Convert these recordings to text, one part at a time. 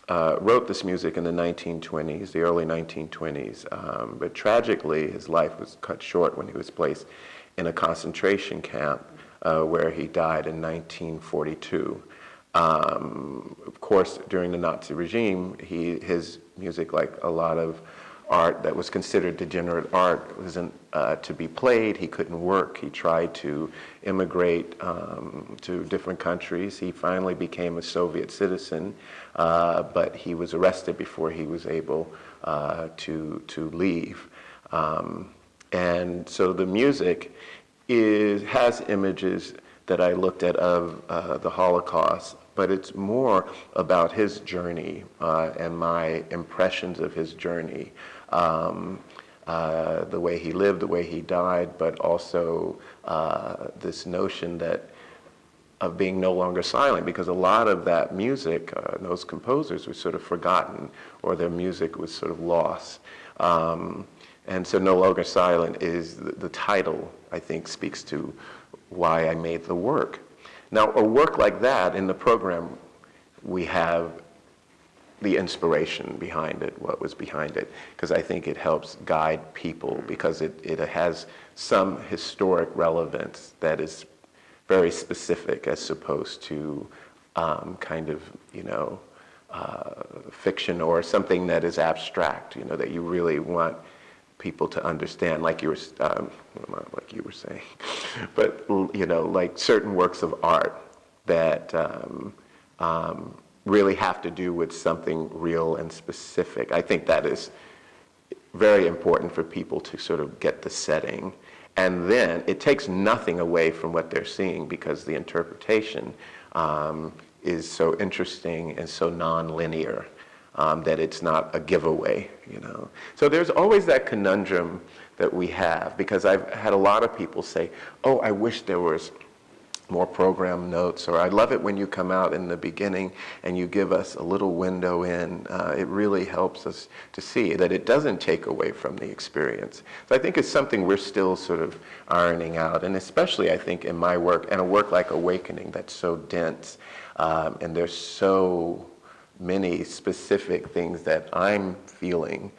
wrote this music in the 1920s, the early 1920s, but tragically his life was cut short when he was placed in a concentration camp where he died in 1942. Of course, during the Nazi regime, his music, like a lot of art that was considered degenerate art, wasn't to be played. He couldn't work. He tried to immigrate to different countries. He finally became a Soviet citizen, but he was arrested before he was able to leave. And so the music has images that I looked at of the Holocaust, but it's more about his journey and my impressions of his journey, the way he lived, the way he died, but also this notion of being no longer silent, because a lot of that music, those composers were sort of forgotten, or their music was sort of lost. And so No Longer Silent is the title, I think, speaks to why I made the work. Now, a work like that, in the program, we have the inspiration behind it, what was behind it, because I think it helps guide people, because it has some historic relevance that is very specific as opposed to kind of, fiction or something that is abstract, that you really want people to understand, like you were saying, but like certain works of art that really have to do with something real and specific. I think that is very important for people to sort of get the setting, and then it takes nothing away from what they're seeing, because the interpretation is so interesting and so non-linear. That it's not a giveaway, So there's always that conundrum that we have, because I've had a lot of people say, oh, I wish there was more program notes, or I love it when you come out in the beginning and you give us a little window in. It really helps us to see that it doesn't take away from the experience. So I think it's something we're still sort of ironing out, and especially I think in my work, and a work like Awakening that's so dense, and there's so many specific things that I'm feeling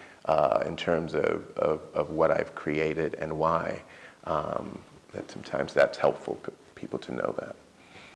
in terms of what I've created and why, that sometimes that's helpful for people to know that.